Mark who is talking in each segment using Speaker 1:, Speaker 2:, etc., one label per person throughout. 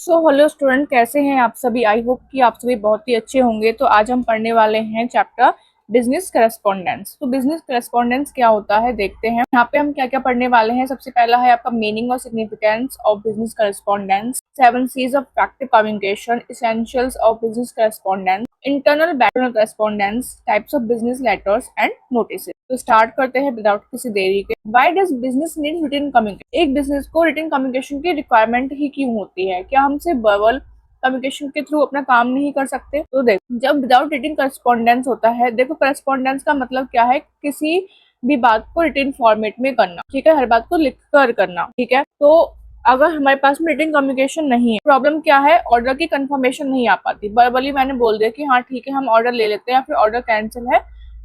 Speaker 1: So hello student, कैसे हैं आप सभी। आई होप कि आप सभी बहुत ही अच्छे होंगे। तो आज हम पढ़ने वाले हैं चैप्टर बिजनेस करेस्पॉन्डेंस। तो बिजनेस करेस्पॉन्डेंस क्या होता है देखते हैं। यहाँ पे हम क्या क्या पढ़ने वाले हैं। सबसे पहला है आपका मीनिंग और significance of business correspondence, 7 C's of effective communication, essentials of business correspondence, internal background correspondence, types of business letters and notice. तो स्टार्ट करते हैं विदाउट किसी देरी के। Why does business need written communication. एक बिजनेस को written communication की requirement ही क्यों होती है। क्या हम सिर्फ वर्बल कम्युनिकेशन के थ्रू अपना काम नहीं कर सकते। तो देखो, जब विदाउट रिटन करस्पॉन्डेंस होता है, देखो करस्पॉन्डेंस का मतलब क्या है, किसी भी बात को रिटन फॉर्मेट में करना, ठीक है, हर बात को लिख कर करना, ठीक है। तो अगर हमारे पास में रिटन कम्युनिकेशन नहीं है, प्रॉब्लम क्या है, ऑर्डर की कंफर्मेशन नहीं आ पाती। वर्बली मैंने बोल दिया कि हाँ ठीक है हम ऑर्डर ले लेते हैं, फिर ऑर्डर कैंसिल है,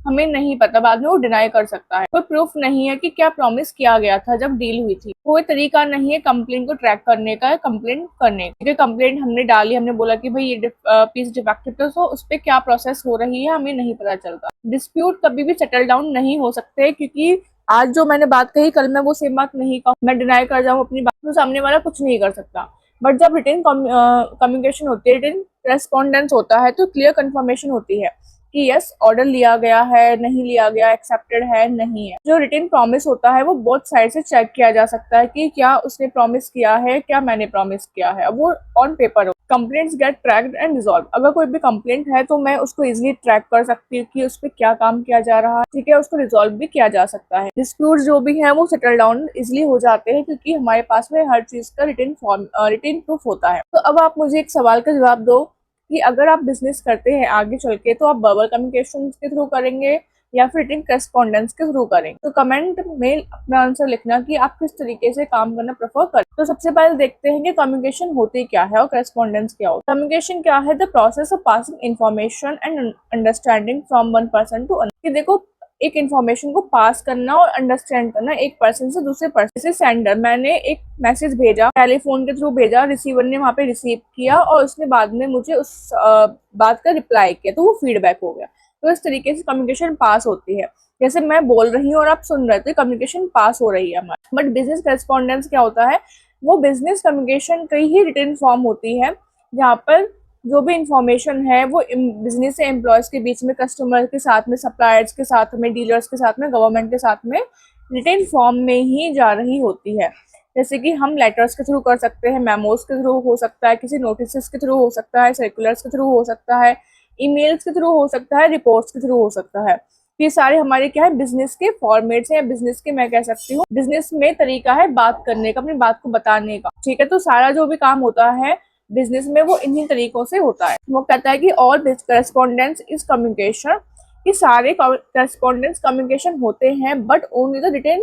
Speaker 1: हमें नहीं पता, बाद में वो डिनाई कर सकता है। कोई प्रूफ नहीं है कि क्या प्रॉमिस किया गया था जब डील हुई थी। कोई तरीका नहीं है कंप्लेंट को ट्रैक करने का, कंप्लेंट करने का। कंप्लेंट हमने डाली, हमने बोला कि भाई ये पीस डिफेक्टिव, तो उस पर क्या प्रोसेस हो रही है हमें नहीं पता चलता। डिस्प्यूट कभी भी सेटल डाउन नहीं हो सकते, क्योंकि आज जो मैंने बात कही कल मैं वो सेम बात नहीं कहूँ, मैं डिनाई कर जाऊँ अपनी बात, तो सामने वाला कुछ नहीं कर सकता। बट जब रिटन कम्युनिकेशन होती है, रिटन रेस्पॉन्डेंस होता है, तो क्लियर कंफर्मेशन होती है कि यस ऑर्डर लिया गया है, नहीं लिया गया, एक्सेप्टेड है, नहीं है। जो रिटन प्रॉमिस होता है वो बोथ साइड से चेक किया जा सकता है कि क्या उसने प्रॉमिस किया है, क्या मैंने प्रॉमिस किया है, वो ऑन पेपर हो। Complaints get tracked and resolve. अगर कोई भी कंप्लेंट है तो मैं उसको इजीली ट्रैक कर सकती हूँ कि उस पर क्या काम किया जा रहा है, ठीक है, उसको रिजॉल्व भी किया जा सकता है। डिस्प्यूट जो भी है वो सेटल डाउन इजिली हो जाते हैं, क्योंकि हमारे पास में हर चीज का रिटन प्रूफ होता है। तो अब आप मुझे एक सवाल का जवाब दो कि अगर आप बिजनेस करते हैं आगे चल के, तो आप वर्बल कम्युनिकेशन के थ्रू करेंगे या फिर रिटन करेस्पॉन्डेंस के थ्रू करेंगे। तो कमेंट में अपना आंसर लिखना कि आप किस तरीके से काम करना प्रेफर करें। तो सबसे पहले देखते हैं कि कम्युनिकेशन होती क्या है और करेस्पॉन्डेंस क्या होता है। कम्युनिकेशन क्या है, the process of passing information and understanding from one person to another. कि देखो, एक इन्फॉर्मेशन को पास करना और अंडरस्टैंड करना एक पर्सन से दूसरे पर्सन। जैसे सेंडर, मैंने एक मैसेज भेजा, टेलीफोन के थ्रू भेजा, रिसीवर ने वहां पे रिसीव किया और उसने बाद में मुझे उस बात का रिप्लाई किया, तो वो फीडबैक हो गया। तो इस तरीके से कम्युनिकेशन पास होती है। जैसे मैं बोल रही हूँ और आप सुन रहे, तो कम्युनिकेशन पास हो रही है हमारी। बट बिजनेस करेस्पॉन्डेंस क्या होता है, वो बिजनेस कम्युनिकेशन की ही रिटन फॉर्म होती है, जहाँ पर जो भी इंफॉर्मेशन है वो बिजनेस से एम्प्लॉयज के बीच में, कस्टमर के साथ में, सप्लायर्स के साथ में, डीलर्स के साथ में, गवर्नमेंट के साथ में रिटन फॉर्म में ही जा रही होती है। जैसे कि हम लेटर्स के थ्रू कर सकते हैं, मेमोज के थ्रू हो सकता है, किसी नोटिस के थ्रू हो सकता है, सर्कुलर्स के थ्रू हो सकता है, ईमेल्स के थ्रू हो सकता है, रिपोर्ट्स के थ्रू हो सकता है। ये सारे हमारे क्या है, बिजनेस के फॉर्मेट्स हैं, या बिजनेस के, मैं कह सकती हूँ बिजनेस में तरीका है बात करने का, अपनी बात को बताने का, ठीक है। तो सारा जो भी काम होता है बिजनेस में वो इन्हीं तरीकों से होता है। वो कहता है कि ऑल करेस्पॉन्डेंस इज कम्युनिकेशन, कि सारे करेस्पॉन्डेंस कम्युनिकेशन होते हैं, but only the written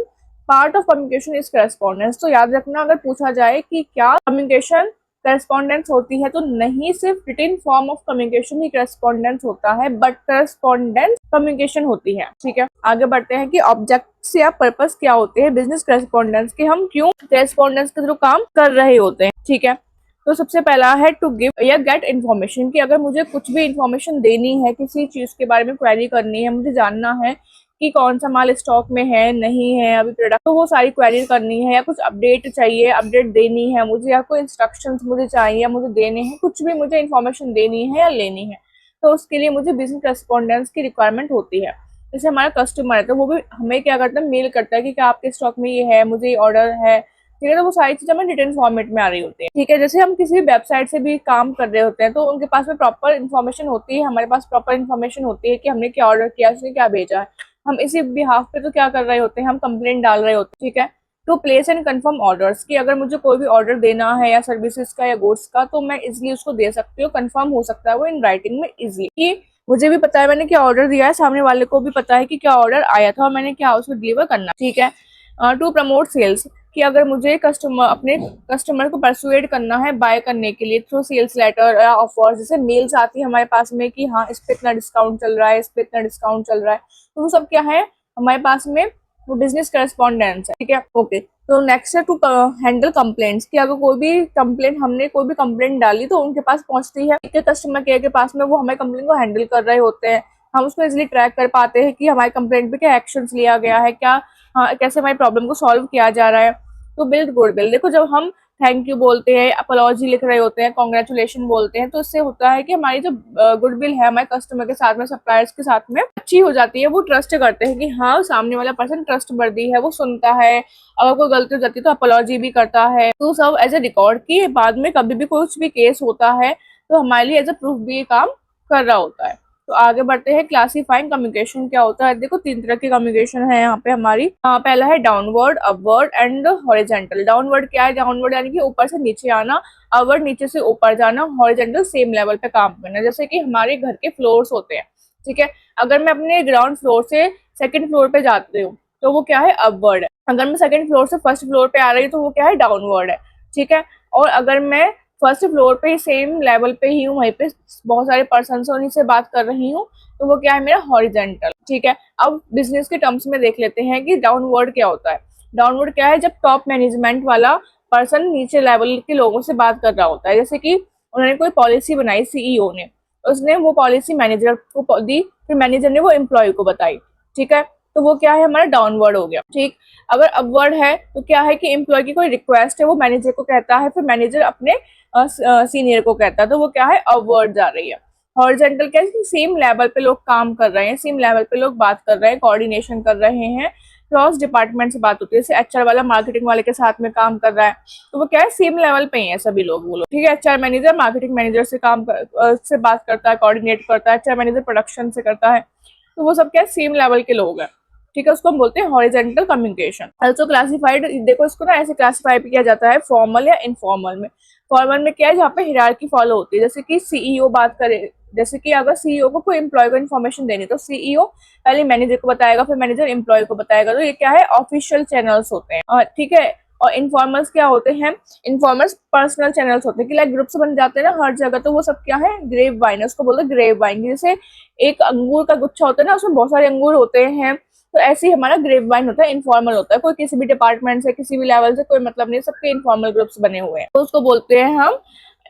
Speaker 1: part of communication is correspondence. तो याद रखना, अगर पूछा जाए कि क्या कम्युनिकेशन करेस्पॉन्डेंस होती है, तो नहीं, सिर्फ रिटन फॉर्म ऑफ कम्युनिकेशन ही करेस्पॉन्डेंस होता है, बट करेस्पॉन्डेंस कम्युनिकेशन होती है, ठीक है। आगे बढ़ते हैं कि ऑब्जेक्ट्स या पर्पस क्या होते हैं बिजनेस करेस्पॉन्डेंस के, हम क्यों करेस्पॉन्डेंस के थ्रू काम कर रहे होते हैं, ठीक है। तो सबसे पहला है टू गिव या गेट इन्फॉर्मेशन, कि अगर मुझे कुछ भी इन्फॉर्मेशन देनी है, किसी चीज के बारे में क्वेरी करनी है, मुझे जानना है कि कौन सा माल स्टॉक में है, नहीं है अभी प्रोडक्ट, तो वो सारी क्वेरी करनी है, या कुछ अपडेट चाहिए, अपडेट देनी है मुझे, या कोई इंस्ट्रक्शंस मुझे चाहिए, मुझे देने हैं, कुछ भी मुझे इन्फॉर्मेशन देनी है या लेनी है, तो उसके लिए मुझे बिजनेस करेस्पॉन्डेंस की रिक्वायरमेंट होती है। जैसे हमारा कस्टमर है, तो वो भी हमें क्या करता है, मेल करता है कि क्या आपके स्टॉक में ये है, मुझे ये ऑर्डर है, ठीक है। तो वो सारी चीजें हमें रिटन फॉर्मेट में आ रही होती है, ठीक है। जैसे हम किसी भी वेबसाइट से भी काम कर रहे होते हैं, तो उनके पास में प्रॉपर इन्फॉर्मेशन होती है, हमारे पास प्रॉपर इन्फॉर्मेशन होती है कि हमने क्या ऑर्डर किया, उसने क्या भेजा है। हम इसी बिहाफ पे तो क्या कर रहे होते हैं, हम कंप्लेंट डाल रहे होते हैं, ठीक है। To place and confirm orders, कि अगर मुझे कोई भी ऑर्डर देना है या सर्विसेज का या गुड्स का, तो मैं इजिली उसको दे सकती हूँ, कंफर्म हो सकता है वो इन राइटिंग में इजिली, कि मुझे भी पता है मैंने क्या ऑर्डर दिया है, सामने वाले को भी पता है कि क्या ऑर्डर आया था और मैंने क्या उसको डिलीवर करना, ठीक है। टू प्रमोट सेल्स, कि अगर मुझे अपने कस्टमर को परसुएड करना है बाय करने के लिए थ्रू सेल्स लेटर या ऑफर, जैसे मेल्स आती है हमारे पास में कि हाँ इस पे इतना डिस्काउंट चल रहा है, इस पे इतना डिस्काउंट चल रहा है, तो वो सब क्या है हमारे पास में, वो बिजनेस करेस्पॉन्डेंस है, ठीक है, ओके। तो नेक्स्ट है टू हैंडल कंप्लेंट्स, कि अगर कोई भी कंप्लेंट, हमने कोई भी कंप्लेंट डाली तो उनके पास पहुंचती है, कस्टमर केयर के पास में, वो हमारे कंप्लेंट को हैंडल कर रहे होते हैं, हम उसको इजिली ट्रैक कर पाते हैं कि हमारे कंप्लेंट पे क्या एक्शंस लिया गया है, क्या, हाँ, कैसे हमारी प्रॉब्लम को सॉल्व किया जा रहा है। तो बिल्ड गुडविल, देखो जब हम थैंक यू बोलते हैं, अपॉलॉजी लिख रहे होते हैं, कॉन्ग्रेचुलेशन बोलते हैं, तो इससे होता है कि हमारी जो गुडविल है हमारे कस्टमर के साथ में, सप्लायर्स के साथ में अच्छी हो जाती है। वो ट्रस्ट करते हैं कि हाँ सामने वाला पर्सन ट्रस्ट वर्दी है, वो सुनता है, अगर कोई गलती हो जाती है तो अपॉलॉजी भी करता है। तो सब एज ए रिकॉर्ड की बाद में कभी भी कुछ भी केस होता है तो हमारे लिए एज ए प्रूफ भी ये काम कर रहा होता है। तो आगे बढ़ते हैं, क्लासीफाइंग कम्युनिकेशन क्या होता है। देखो 3 तरह की कम्युनिकेशन है यहाँ पे हमारी। पहला है downward, upward and horizontal. Downward क्या है? डाउनवर्ड यानी कि ऊपर से नीचे आना, अपवर्ड नीचे से ऊपर जाना, हॉरिजेंटल सेम लेवल पे काम करना। जैसे कि हमारे घर के फ्लोर्स होते हैं, ठीक है। अगर मैं अपने ग्राउंड फ्लोर से सेकंड फ्लोर पे जाती हूँ तो वो क्या है? अपवर्ड है। अगर मैं सेकंड फ्लोर से फर्स्ट फ्लोर पे आ रही हूँ तो वो क्या है? डाउनवर्ड है, ठीक है। और अगर मैं फर्स्ट फ्लोर पे सेम लेवल पे ही हूँ, वहीं पे बहुत सारे पर्सन से उन्हीं से बात कर रही हूँ, तो वो क्या है? मेरा हॉरिजेंटल, ठीक है। अब बिजनेस के टर्म्स में देख लेते हैं कि डाउनवर्ड क्या होता है। डाउनवर्ड क्या है? जब टॉप मैनेजमेंट वाला पर्सन नीचे लेवल के लोगों से बात कर रहा होता है। जैसे कि उन्होंने कोई पॉलिसी बनाई, सीईओ ने, उसने वो पॉलिसी मैनेजर को दी, फिर मैनेजर ने वो एम्प्लॉय को बताई, ठीक है। तो वो क्या है? हमारा डाउनवर्ड हो गया, ठीक। अगर अपवर्ड है तो क्या है कि एम्प्लॉय की कोई रिक्वेस्ट है वो मैनेजर को कहता है, फिर मैनेजर अपने सीनियर को कहता है, तो वो क्या है? अपवर्ड जा रही है। हॉरिजॉन्टल क्या है? सेम लेवल पे लोग काम कर रहे हैं, सेम लेवल पे लोग बात कर रहे हैं, कोऑर्डिनेशन कर रहे हैं, क्रॉस डिपार्टमेंट से बात होती है। जैसे एचआर वाला मार्केटिंग वाले के साथ में काम कर रहा है, तो वो क्या है? सेम लेवल पे ही है सभी लोग, वो लोग, ठीक है। एचआर मैनेजर मार्केटिंग मैनेजर से से बात करता है, कोऑर्डिनेट करता है, एचआर मैनेजर प्रोडक्शन से करता है, तो वो सब क्या है? सेम लेवल के लोग हैं, ठीक है। उसको हम बोलते हैं हॉरिजॉन्टल कम्युनिकेशन। ऑल्सो क्लासिफाइड, देखो इसको ना ऐसे क्लासिफाई किया जाता है, फॉर्मल या इनफॉर्मल में। फॉर्मल में क्या है? जहाँ पे हिरार्की फॉलो होती है। जैसे कि सीईओ बात करे, जैसे कि अगर सीईओ को कोई एम्प्लॉय को इन्फॉर्मेशन देनी तो सीईओ पहले मैनेजर को बताएगा, फिर मैनेजर एम्प्लॉय को बताएगा, तो ये क्या है? ऑफिशियल चैनल्स होते हैं, और ठीक है। और इनफॉर्मल्स क्या होते हैं? इनफॉर्मल्स पर्सनल चैनल्स होते हैं कि लाइक ग्रुप्स बन जाते हैं ना हर जगह, तो वो सब क्या है? ग्रेप वाइन, उसको बोलते हैं ग्रेप वाइन। जैसे एक अंगूर का गुच्छा होता है ना, उसमें बहुत सारे अंगूर होते हैं, तो ऐसे ही हमारा ग्रेप वाइन होता है, इनफॉर्मल होता है। कोई किसी भी डिपार्टमेंट से, किसी भी लेवल से कोई मतलब नहीं, सबके इनफॉर्मल ग्रुप्स बने हुए हैं, तो उसको बोलते हैं हम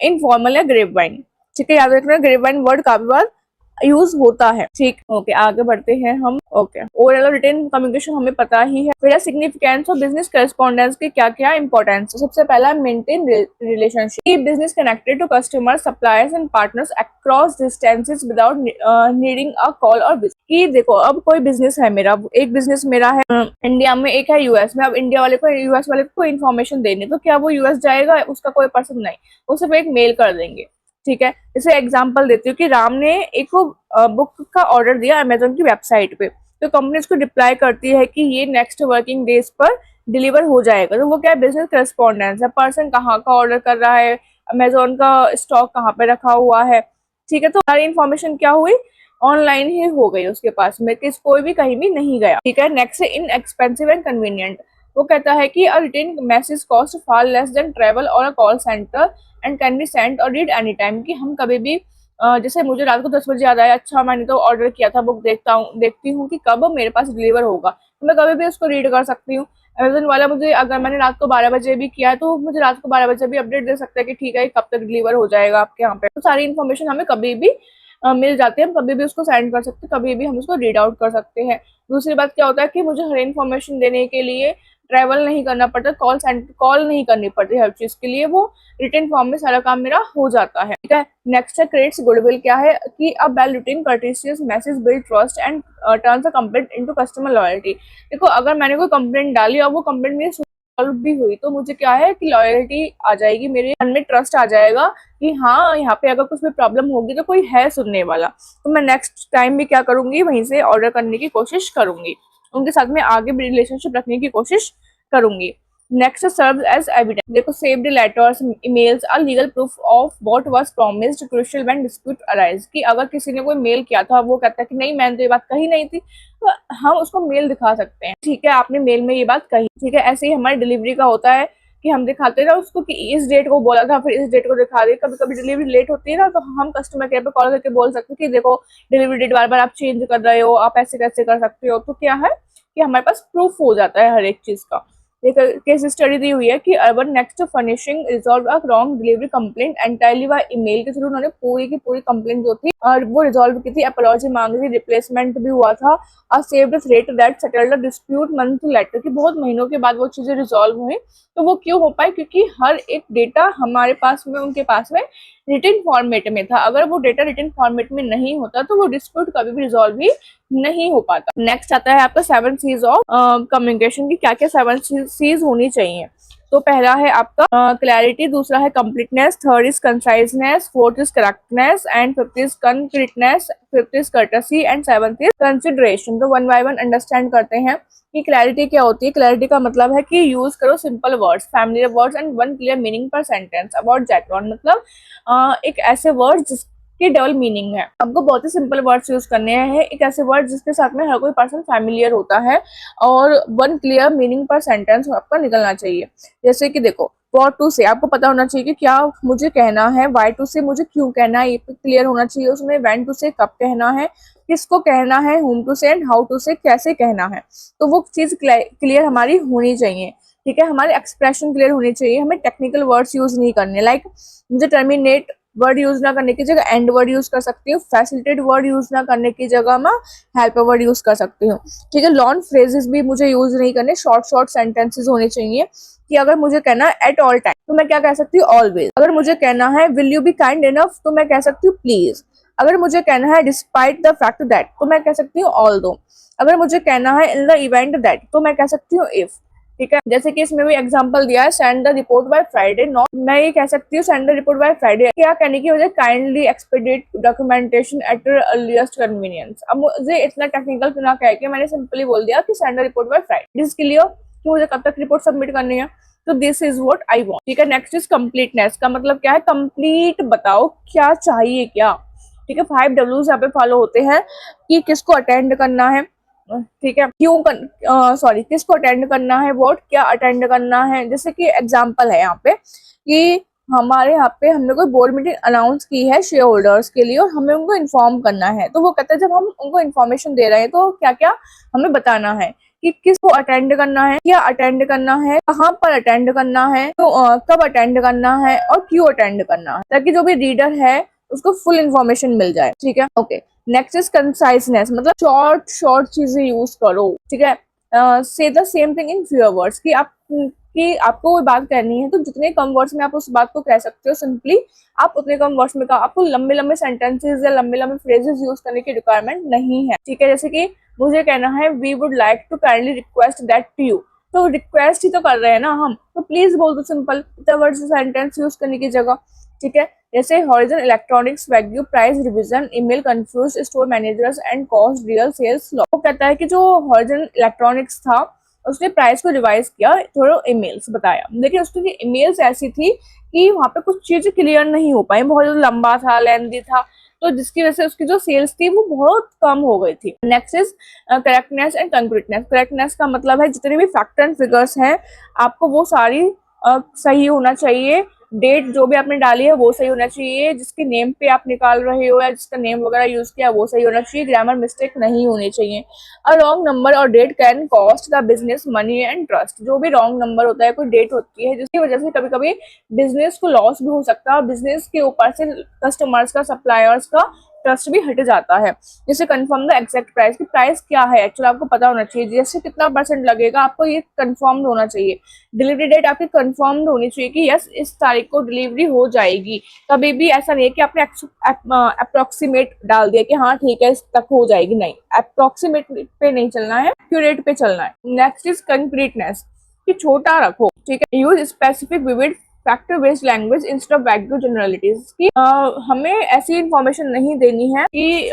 Speaker 1: इनफॉर्मल या ग्रेप वाइन, ठीक है। याद रखना ग्रेप वाइन वर्ड काफी बार यूज होता है, ठीक। ओके, आगे बढ़ते हैं हम। ओके, ओवरऑल रिटेन कम्युनिकेशन हमें पता ही है। फिर सिग्निफिकेंस और बिजनेस करेस्पॉन्डेंस के क्या क्या इंपॉर्टेंस है। सबसे पहला, maintain relationship. Business connected to customers, suppliers and partners across distances without needing a call और विजिट। कि देखो अब कोई बिजनेस है मेरा, एक बिजनेस मेरा है इंडिया में, एक है यूएस में। अब इंडिया वाले को यूएस वाले को इन्फॉर्मेशन देनी, तो क्या वो यूएस जाएगा? उसका कोई पर्सन नहीं, वो सिर्फ एक मेल कर देंगे, ठीक है। जैसे एग्जांपल देती हूँ कि राम ने एक बुक का ऑर्डर दिया अमेजोन की वेबसाइट पे, तो कंपनी उसको रिप्लाई करती है कि ये नेक्स्ट वर्किंग डेज पर डिलीवर हो जाएगा। तो वो क्या है? बिजनेस करेस्पॉन्डेंस है, पर्सन कहाँ का ऑर्डर कर रहा है, अमेजोन का स्टॉक कहाँ पे रखा हुआ है, ठीक है। तो सारी इन्फॉर्मेशन क्या हुई? ऑनलाइन ही हो गई उसके पास में, कोई भी कहीं भी नहीं गया, ठीक है। नेक्स्ट है इनएक्सपेंसिव एंड कन्वीनियंट। वो कहता है कि a written message cost far less than travel or a call centre and can be send or read any time. कि हम कभी भी जैसे मुझे रात को 10 बजे याद आया, अच्छा मैंने तो ऑर्डर किया था, बुक देखती हूँ कि कब मेरे पास डिलीवर होगा, तो मैं कभी भी उसको रीड कर सकती हूँ। अमेजन वाला मुझे, अगर मैंने रात को 12 बजे भी किया है तो मुझे रात को 12 बजे भी अपडेट दे सकता है कि ठीक है कब तक डिलीवर हो जाएगा आपके यहाँ पे। तो सारी इन्फॉर्मेशन हमें कभी भी मिल जाती है, हम कभी भी उसको सेंड कर सकते हैं, कभी भी हम उसको रीड आउट कर सकते हैं। दूसरी बात क्या होता है कि मुझे हर इन्फॉर्मेशन देने के लिए ट्रैवल नहीं करना पड़ता, कॉल नहीं करनी पड़ती हर चीज के लिए, वो रिटन फॉर्म में सारा काम मेरा हो जाता है, ठीक है। नेक्स्ट है क्रिएट्स गुडविल। क्या है कि a well written courteous message build trust and turns a complaint into customer loyalty. देखो अगर मैंने कोई कंप्लेंट डाली और वो कंप्लेंट मेरी सॉल्व भी हुई, तो मुझे क्या है कि लॉयल्टी आ जाएगी, मेरे मन में ट्रस्ट आ जाएगा कि हाँ यहाँ पे अगर कुछ भी प्रॉब्लम होगी तो कोई है सुनने वाला, तो मैं नेक्स्ट टाइम भी क्या करूंगी? वहीं से ऑर्डर करने की कोशिश करूंगी, उनके साथ में आगे भी रिलेशनशिप रखने की कोशिश करूंगी। Next serve as evidence. देखो saved letters, emails are legal proof of what was promised crucial when dispute arise. कि अगर किसी ने कोई मेल किया था, वो कहता है कि नहीं मैंने तो ये बात कही नहीं थी, तो हम उसको मेल दिखा सकते हैं, ठीक है आपने मेल में ये बात कही, ठीक है। ऐसे ही हमारी डिलीवरी का होता है कि हम दिखाते ना उसको कि इस डेट को बोला था, फिर इस डेट को दिखा दे। कभी कभी डिलीवरी लेट होती है ना, तो हम कस्टमर केयर पे कॉल करके बोल सकते हैं कि देखो डिलीवरी डेट बार बार आप चेंज कर रहे हो, आप ऐसे कैसे कर सकते हो। तो क्या है कि हमारे पास प्रूफ हो जाता है हर एक चीज का, केस स्टडी दी हुई है कि urban next furnishing resolve a wrong delivery complaint entirely by email के थ्रू उन्होंने पूरी की पूरी कंप्लेंट जो थी और वो रिजॉल्व की थी, अपॉलॉजी मांगी थी, रिप्लेसमेंट भी हुआ था, और saved the threat that settled the dispute month later कि बहुत महीनों के बाद वो चीजें रिजॉल्व हुई। तो वो क्यों हो पाए? क्योंकि हर एक डेटा हमारे पास में, उनके पास में रिटन फॉर्मेट में था। अगर वो डेटा रिटन फॉर्मेट में नहीं होता तो वो डिस्प्यूट कभी भी रिजॉल्व ही नहीं हो पाता। नेक्स्ट आता है आपका 7 सीज ऑफ कम्युनिकेशन की क्या क्या 7 सीज होनी चाहिए। तो पहला है आपका क्लैरिटी, दूसरा है completeness, third is conciseness, fourth is correctness and fifth is concreteness, fifth is courtesy and seventh is consideration. तो वन बाय वन अंडरस्टैंड करते हैं कि क्लैरिटी क्या होती है। क्लैरिटी का मतलब है कि यूज करो simple words, familiar words and one clear meaning पर सेंटेंस अबाउट जैकलॉन। मतलब एक ऐसे वर्ड जिसके डबल मीनिंग है, आपको बहुत ही सिंपल वर्ड्स यूज करने हैं, एक ऐसे वर्ड जिसके साथ में हर कोई पर्सन फैमिलियर होता है और वन क्लियर मीनिंग पर सेंटेंस आपका निकलना चाहिए। जैसे कि देखो, व्हाट टू से आपको पता होना चाहिए कि क्या मुझे कहना है, व्हाई टू से मुझे क्यों कहना है, ये क्लियर होना चाहिए उसमें, व्हेन टू से कब कहना है, किसको कहना है, whom टू से एंड हाउ टू से कैसे कहना है। तो वो चीज क्लियर हमारी होनी चाहिए, ठीक है। हमारे एक्सप्रेशन क्लियर होने चाहिए, हमें टेक्निकल वर्ड्स यूज नहीं करने, लाइक मुझे टर्मिनेट वर्ड यूज ना करने की जगह एंड वर्ड यूज कर सकती हूँ, फैसिलिटेट वर्ड यूज ना करने की जगह मैं हेल्प वर्ड यूज कर सकती हूँ, ठीक है। लॉन्ग फ्रेजेस भी मुझे यूज नहीं करने, शॉर्ट शॉर्ट सेंटेंसेस होने चाहिए कि अगर मुझे कहना है एट ऑल टाइम तो मैं क्या कह सकती हूँ, ऑलवेज। अगर मुझे कहना है will you be kind enough तो मैं कह सकती हूँ प्लीज। अगर मुझे कहना है डिस्पाइट द फैक्ट दैट तो मैं कह सकती हूँ ऑल्दो। अगर मुझे कहना है इन द इवेंट दैट तो मैं कह सकती हूँ इफ, ठीक है। जैसे कि इसमें भी एग्जांपल दिया है, send the report by Friday, not मैं ये कह सकती हूँ send the report by Friday. क्या कहने की वजह, kindly expedite documentation at earliest convenience. अब मुझे इतना टेक्निकल ना कह के मैंने सिंपली बोल दिया कि send the report by Friday, this clear कि मुझे कब तक रिपोर्ट सबमिट करनी है। तो this is what I want, ठीक है। नेक्स्ट इज कंप्लीटनेस का मतलब क्या है, कंप्लीट बताओ क्या चाहिए क्या, ठीक है। 5 W's यहाँ पे फॉलो होते हैं कि किसको अटेंड करना है, ठीक है, क्यों सॉरी किसको अटेंड करना है, व्हाट क्या अटेंड करना है। जैसे कि एग्जांपल है यहाँ पे कि हमारे यहाँ पे हमने कोई बोर्ड मीटिंग अनाउंस की है शेयर होल्डर्स के लिए और हमें उनको इन्फॉर्म करना है। तो वो कहते हैं जब हम उनको इन्फॉर्मेशन दे रहे हैं तो क्या क्या हमें बताना है कि किसको अटेंड करना है, क्या अटेंड करना है, कहाँ पर अटेंड करना है, तो कब अटेंड करना है और क्यों अटेंड करना है, ताकि जो भी रीडर है उसको फुल इन्फॉर्मेशन मिल जाए, ठीक है। ओके, नेक्स्ट इज कंसाइजनेस, मतलब शॉर्ट शॉर्ट चीजें यूज करो, ठीक है। से the same thing in fewer words कि आपको कोई बात करनी है तो जितने कम वर्ड्स में आप उस बात को कह सकते हो सिंपली, आप उतने कम वर्ड्स में कहा। आपको लंबे लंबे सेंटेंसेस या लंबे लंबे फ्रेजेस यूज करने की रिक्वायरमेंट नहीं है, ठीक है। जैसे कि मुझे कहना है we would like to kindly request that to you, तो रिक्वेस्ट ही तो कर रहे हैं ना हम, तो प्लीज बोल दो सिंपल, इतना वर्ड्स सेंटेंस यूज करने की जगह, ठीक है। जैसे Horizon Electronics value price revision email confuse store managers and cost real sales law. वो कहता है कि जो हॉरिजन इलेक्ट्रॉनिक्स था उसने प्राइस को रिवाइज किया, थोड़ा ईमेल्स बताया, लेकिन उसकी ईमेल्स ऐसी थी कि वहां पे कुछ चीजें क्लियर नहीं हो पाई, बहुत लंबा था, लेंथी था, तो जिसकी वजह से उसकी जो सेल्स थी वो बहुत कम हो गई थी। Next is correctness and concreteness. Correctness का मतलब है जितने भी फैक्टर एंड फिगर्स हैं आपको वो सारी सही होना चाहिए, डेट जो भी आपने डाली है वो सही होना चाहिए, जिसके नेम पे आप निकाल रहे हो या जिसका नेम वगैरह यूज किया वो सही होना चाहिए, ग्रामर मिस्टेक नहीं होनी चाहिए। अ रॉन्ग नंबर और date can cost the business money and trust. जो भी रॉन्ग नंबर होता है, कोई डेट होती है जिसकी वजह से कभी कभी बिजनेस को लॉस भी हो सकता है और बिजनेस के ऊपर से कस्टमर्स का, सप्लायर्स का ट्रस्ट भी हट जाता है। जैसे कंफर्म द एग्जैक्ट प्राइस, की प्राइस क्या है एक्चुअली आपको पता होना चाहिए, जैसे कितना परसेंट लगेगा आपको ये कंफर्म होना चाहिए। डिलीवरी डेट आपकी कंफर्म होनी चाहिए कि यस इस तारीख को डिलीवरी हो जाएगी। कभी भी ऐसा नहीं है कि आपने अप्रोक्सीमेट डाल दिया कि हाँ ठीक है इस तक हो जाएगी, नहीं, अप्रोक्सीमेट पे नहीं चलना है, एक्यूरेट पे चलना है। नेक्स्ट इज कंक्रीटनेस, कि छोटा रखो, ठीक है। Use specific vivid factor based language instead of wagyu generalities, की हमें ऐसी इंफॉर्मेशन नहीं देनी है कि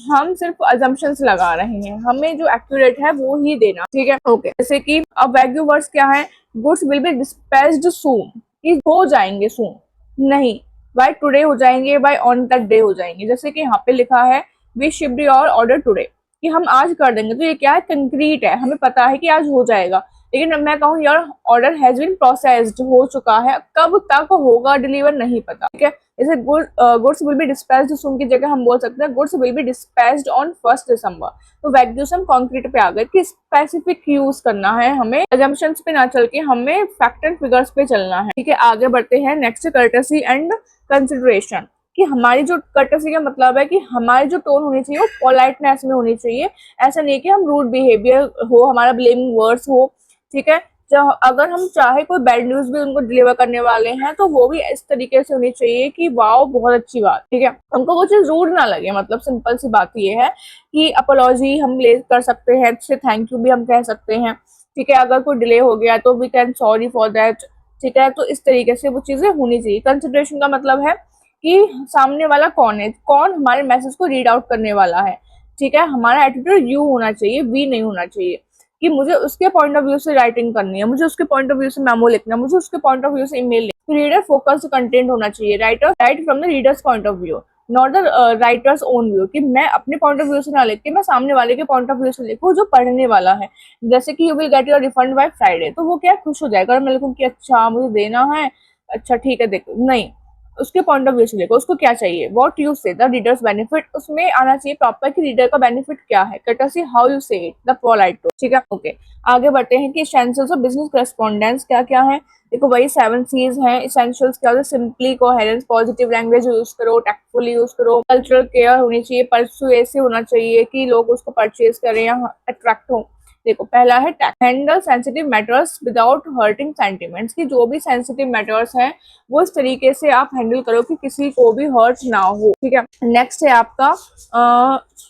Speaker 1: हम सिर्फ अजम्पशंस लगा रहे हैं, हमें जो एक्यूरेट है वो ही देना, ठीक है। ओके, जैसे कि अब वैग्यू वर्ड्स क्या है, गुड्स विल बी डिस्पैच्ड सून, कि हो जाएंगे सून, नहीं बाय टुडे हो जाएंगे, बाय ऑन दैट डे हो जाएंगे। जैसे कि यहाँ पे लिखा है we shipped your order today, कि हम आज कर देंगे, तो ये क्या है, कंक्रीट है, हमें पता है कि आज हो जाएगा। लेकिन मैं कहूँ your order has been processed, हो चुका है, कब तक होगा डिलीवर नहीं पता, ठीक है। जैसे गुड्स विल बी डिस्पैच्ड, सुन की जगह हम बोल सकते हैं goods will be dispatched on 1 दिसंबर। तो वैल्यूज हम कॉन्क्रीट पे आ गए कि स्पेसिफिक यूज करना है, हमें अजम्पशंस पे ना चल के हमें फैक्ट एंड फिगर्स पे चलना है, ठीक है। आगे बढ़ते हैं नेक्स्ट, कर्टेसी एंड कंसिडरेशन, कि हमारी जो कर्टेसी का मतलब है कि हमारी जो टोन होनी चाहिए वो पोलाइटनेस में होनी चाहिए। ऐसा नहीं है कि हम रूड बिहेवियर हो, हमारा ब्लेमिंग वर्ड्स हो, ठीक है। जब अगर हम चाहे कोई बैड न्यूज भी उनको डिलीवर करने वाले हैं तो वो भी इस तरीके से होनी चाहिए कि वाओ बहुत अच्छी बात, ठीक है, हमको वो चीज रूड ना लगे। मतलब सिंपल सी बात ये है कि अपोलॉजी हम ले कर सकते हैं, से थैंक यू भी हम कह सकते हैं, ठीक है। अगर कोई डिले हो गया तो we can sorry for that, ठीक है। तो इस तरीके से वो चीजें होनी चाहिए। कंसिडरेशन का मतलब है कि सामने वाला कौन है, कौन हमारे मैसेज को रीड आउट करने वाला है, ठीक है। हमारा एटीट्यूड यू होना चाहिए, वी नहीं होना चाहिए, कि मुझे उसके पॉइंट ऑफ व्यू से राइटिंग करनी है, मुझे उसके पॉइंट ऑफ व्यू से मेमो लिखना है, मुझे उसके पॉइंट ऑफ व्यू से ईमेल लिखना है। रीडर फोकस्ड कंटेंट होना चाहिए, writer right from the readers point of view, not the writers own view, कि मैं अपने पॉइंट ऑफ व्यू से ना लिख के मैं सामने वाले के पॉइंट ऑफ व्यू से लिखूं जो पढ़ने वाला है। जैसे कि you will get your refund by Friday, तो वो क्या खुश हो जाएगा और मैं लिखूं कि अच्छा मुझे देना है, अच्छा ठीक है देखो, नहीं, उसके पॉइंट ऑफ व्यू से देखो उसको क्या चाहिए। व्हाट यू से द रीडर्स बेनिफिट, उसमें आना चाहिए प्रॉपर कि रीडर का बेनिफिट क्या है। कर्टेसी हाउ यू से इट, द पोलाइट टोन, ठीक है। ओके, आगे बढ़ते हैं कि एसेंशियल्स ऑफ बिजनेस करेस्पॉन्डेंस क्या क्या है। देखो वही 7 C's हैं। एसेंशियल्स क्या होता है, simply, coherence, positive language use करो, टैक्टफुली यूज करो, कल्चरल केयर होनी चाहिए, परसुएसिव होना चाहिए कि लोग उसको परचेज करें या अट्रैक्ट हो। देखो पहला है tact, handle sensitive matters without hurting sentiments, की जो भी सेंसिटिव मैटर्स हैं वो इस तरीके से आप हैंडल करो कि किसी को भी हर्ट ना हो, ठीक है। नेक्स्ट है आपका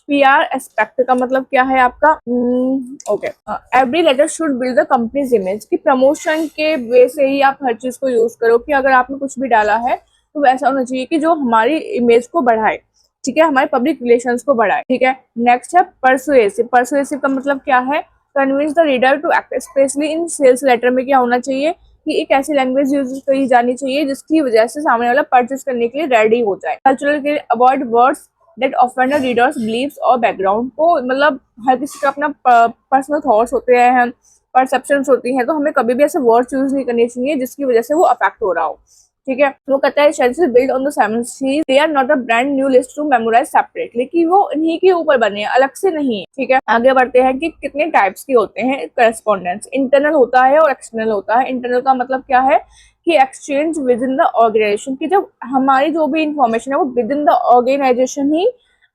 Speaker 1: पीआर एस्पेक्ट का मतलब क्या है आपका, okay, every letter should build the company's image, की प्रमोशन के वे से ही आप हर चीज को यूज करो कि अगर आपने कुछ भी डाला है तो वैसा होना चाहिए कि जो हमारी इमेज को बढ़ाए, ठीक है, हमारे पब्लिक रिलेशंस को बढ़ाए, ठीक है। नेक्स्ट है परसुएसिव, परसुएसिव का मतलब क्या है, convince the reader to act, specially in sales letter में क्या होना चाहिए कि एक ऐसी लैंग्वेज यूज करी जानी चाहिए जिसकी वजह से सामने वाला परचेस करने के लिए रेडी हो जाए। कल्चरल के लिए avoid words that offend the reader's beliefs और बैकग्राउंड को, मतलब हर किसी का अपना पर्सनल थॉट्स होते हैं, परसेप्शंस होती हैं, तो हमें कभी भी ऐसे वर्ड्स यूज नहीं करने चाहिए जिसकी वजह से वो अफेक्ट हो रहा हो, ठीक है। वो कहता है essential build on the 7 C's, they are not a brand new list to memorise separately, कि वो इन्हीं के ऊपर बने हैं, अलग से नहीं है, ठीक है। आगे बढ़ते हैं कि कितने टाइप्स के होते हैं करेस्पॉन्डेंस। इंटरनल होता है और एक्सटर्नल होता है। इंटरनल का मतलब क्या है कि exchange within the organisation, की जब हमारी जो भी इंफॉर्मेशन है वो विद इन द ऑर्गेनाइजेशन ही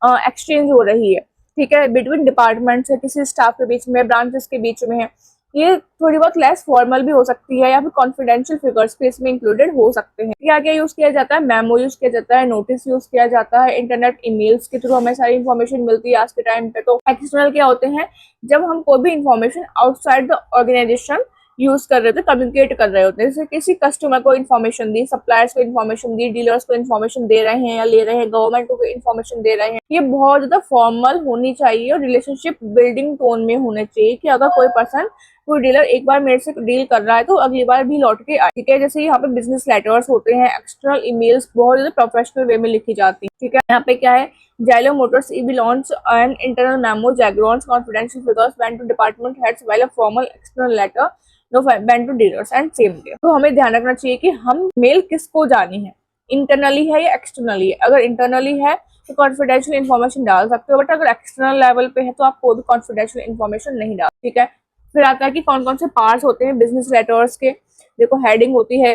Speaker 1: एक्सचेंज हो रही है, ठीक है, बिटवीन डिपार्टमेंट्स है, किसी स्टाफ के बीच में, ब्रांचेस के बीच में है। ये थोड़ी बहुत लेस फॉर्मल भी हो सकती है या फिर कॉन्फिडेंशियल फिगर्स भी इसमें इंक्लूडेड हो सकते हैं। क्या क्या यूज किया जाता है, मेमो यूज किया जाता है, नोटिस यूज किया जाता है, इंटरनेट ईमेल्स के थ्रू हमें सारी इन्फॉर्मेशन मिलती है आज के टाइम पे। तो एक्सटर्नल क्या होते हैं, जब हम कोई भी information outside the organisation use कर रहे थे, कम्युनिकेट कर रहे होते हैं, जैसे किसी कस्टमर को इन्फॉर्मेशन दी, सप्लायर्स को इन्फॉर्मेशन दी, डीलर्स को इन्फॉर्मेशन दे रहे हैं या ले रहे हैं, गवर्नमेंट को इन्फॉर्मेशन दे रहे हैं। ये बहुत ज्यादा फॉर्मल होनी चाहिए और रिलेशनशिप बिल्डिंग टोन में होना चाहिए कि अगर कोई पर्सन, कोई डीलर एक बार मेरे से डील कर रहा है तो अगली बार भी लौट के आए, ठीक है। जैसे यहाँ पे बिजनेस लेटर्स होते हैं, एक्सटर्नल ईमेल्स बहुत ज्यादा प्रोफेशनल वे में लिखी जाती है, ठीक है। यहाँ पे क्या है, Jailo Motors EV launched an internal memo, Jagrons confidential figures went to department heads while a formal external letter no went to dealers and same day। तो हमें ध्यान रखना चाहिए कि हम मेल किसको जानी है, इंटरनली है या एक्सटर्नली है। अगर इंटरनली है तो कॉन्फिडेंशियल इन्फॉर्मेशन डाल सकते हो, बट अगर एक्सटर्नल लेवल पे है तो आप कोई भी कॉन्फिडेंशियल इन्फॉर्मेशन नहीं डाल, ठीक है। फिर आता है कि कौन कौन से पार्ट्स होते हैं बिजनेस लेटर्स के। देखो हेडिंग होती है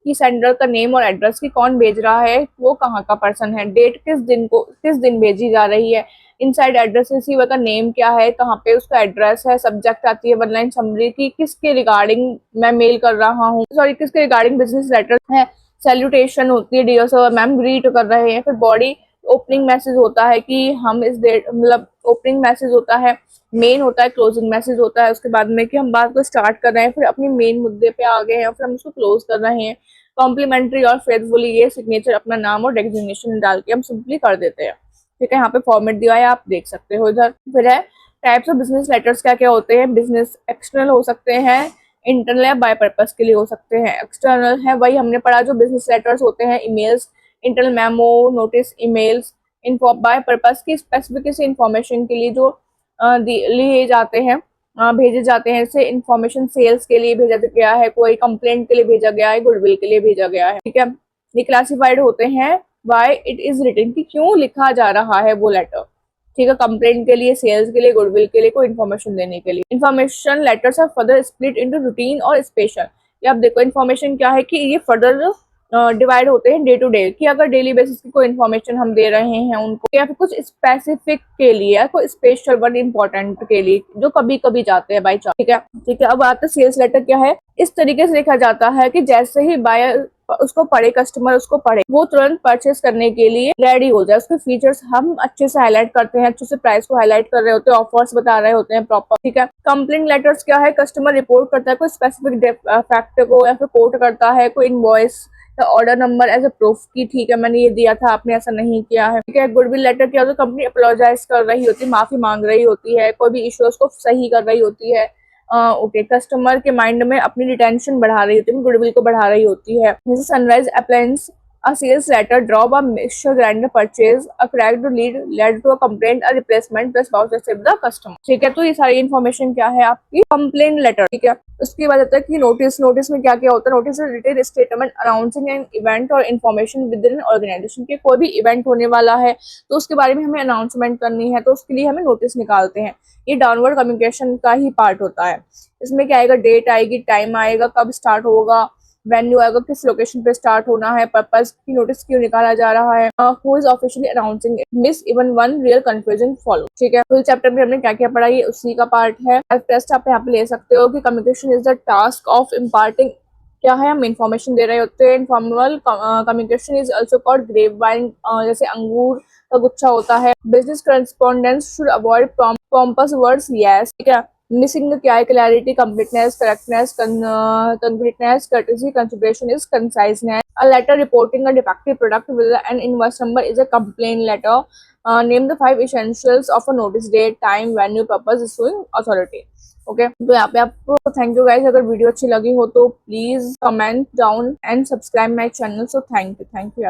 Speaker 1: कि सेंडर का नेम और एड्रेस, की कौन भेज रहा है, वो कहाँ का पर्सन है, डेट किस दिन भेजी जा रही है, इनसाइड एड्रेस, रिसीवर का नेम क्या है, कहाँ पे उसका एड्रेस है, सब्जेक्ट आती है 1 लाइन समरी की किसके रिगार्डिंग मैं मेल कर रहा हूँ, सॉरी किसके रिगार्डिंग बिजनेस लेटर है। सैल्यूटेशन होती है, डियर सर मैम ग्रीट कर रहे हैं। फिर बॉडी ओपनिंग मैसेज होता है कि हम इस डेट, मतलब ओपनिंग मैसेज होता है, मेन होता है, क्लोजिंग मैसेज होता है उसके बाद में कि हम बात को स्टार्ट कर रहे हैं, फिर अपनी मेन मुद्दे पे आ गए हैं, फिर हम उसको क्लोज कर रहे हैं। कॉम्प्लीमेंट्री और फेथफुली, ये सिग्नेचर अपना नाम और डेजिग्नेशन डाल के हम सिंपली कर देते हैं, ठीक है। यहाँ पे फॉर्मेट दिया है, आप देख सकते हो इधर। फिर है टाइप्स ऑफ बिजनेस लेटर्स क्या क्या होते हैं। बिजनेस एक्सटर्नल हो सकते हैं, इंटरनल या बाय पर्पस के लिए हो सकते हैं। एक्सटर्नल है वही हमने पढ़ा जो बिजनेस लेटर्स होते हैं, emails, internal memo, notice, emails. Info by purpose की स्पेसिफिक किसी इन्फॉर्मेशन के लिए जो लिए जाते हैं, भेजे जाते हैं। जैसे इन्फॉर्मेशन सेल्स के लिए भेजा गया है, कोई कंप्लेंट के लिए भेजा गया है, गुडविल के लिए भेजा गया है, ठीक है। ये क्लासिफाइड होते हैं वाई इट इज रिटन, कि क्यों लिखा जा रहा है वो लेटर, ठीक है। कंप्लेंट के लिए, सेल्स के लिए, गुडविल के लिए, कोई इन्फॉर्मेशन देने के लिए। Information letters are further split into routine और स्पेशल। ये आप देखो, इन्फॉर्मेशन क्या है कि ये फर्दर डिवाइड होते हैं डे टू डे, कि अगर डेली बेसिस की कोई इन्फॉर्मेशन हम दे रहे हैं उनको, या फिर कुछ स्पेसिफिक के लिए, या कोई स्पेशल वन इम्पोर्टेंट के लिए जो कभी कभी जाते हैं बाई चांस, ठीक है, ठीक है। अब आता है सेल्स लेटर क्या है। इस तरीके से लिखा जाता है कि जैसे ही बायर उसको पढ़े, कस्टमर उसको पढ़े, वो तुरंत परचेस करने के लिए रेडी हो जाए। उसके फीचर्स हम अच्छे से हाईलाइट करते हैं, अच्छे से प्राइस को हाईलाइट कर रहे होते हैं, ऑफर्स बता रहे होते हैं प्रॉपर, ठीक है। कंप्लेंट लेटर्स क्या है, कस्टमर रिपोर्ट करता है कोई स्पेसिफिक फैक्ट को, या फिर कोट करता है कोई इनवॉइस या order number as a proof की, ठीक है, मैंने ये दिया था, आपने ऐसा नहीं किया है, ठीक है। गुडविल लेटर क्या होता है, कंपनी अपोलोजाइज कर रही होती है, माफी मांग रही होती है, कोई भी इश्यूज को सही कर रही होती है, ओके, कस्टमर के माइंड में अपनी रिटेंशन बढ़ा रही होती है, गुडविल को बढ़ा रही होती है। जैसे sunrise appliance, a sales letter, drop a mixture grinder purchase, a cracked lead led to a complaint, a replacement plus voucher received the customer, ठीक है। तो ये सारी इन्फॉर्मेशन क्या है आपकी कंप्लेंट लेटर, ठीक है। उसके बाद आता है कि नोटिस। नोटिस में क्या क्या होता है, notice written statement announcing an event और इन्फॉर्मेशन विद इन ऑर्गेनाइजेशन, के कोई भी इवेंट होने वाला है तो उसके बारे में हमें अनाउंसमेंट करनी है, तो उसके लिए हमें नोटिस निकालते हैं। ये डाउनवर्ड कम्युनिकेशन का ही पार्ट होता है। इसमें क्या आएगा, डेट आएगी, टाइम आएगा, कब स्टार्ट होगा, वेन्यू आएगा, किस लोकेशन पे स्टार्ट होना है, पर्पस की नोटिस क्यों निकाला जा रहा है, who is officially announcing it, miss even one real confusion follow, ठीक है। फुल चैप्टर में हमने क्या क्या पढ़ा, ये उसी का पार्ट है। टेस्ट आप यहाँ पे ले सकते हो कि communication is the task of imparting, क्या है, हम इन्फॉर्मेशन दे रहे होते हैं। Informal communication is also called grapevine, जैसे अंगूर का गुच्छा होता है। Business correspondence should avoid pompous words, yes, ठीक है। मिसिंग क्या है, clarity, completeness, correctness, concreteness, courtesy, consideration is conciseness. A letter reporting a defective product with an invoice number is a complaint letter. Name the 5 essentials of a notice: date, time, venue, purpose, issuing authority. Okay, तो यहाँ पे आपको thank you guys. अगर video अच्छी लगी हो तो please comment down and subscribe my channel. So thank you, thank you.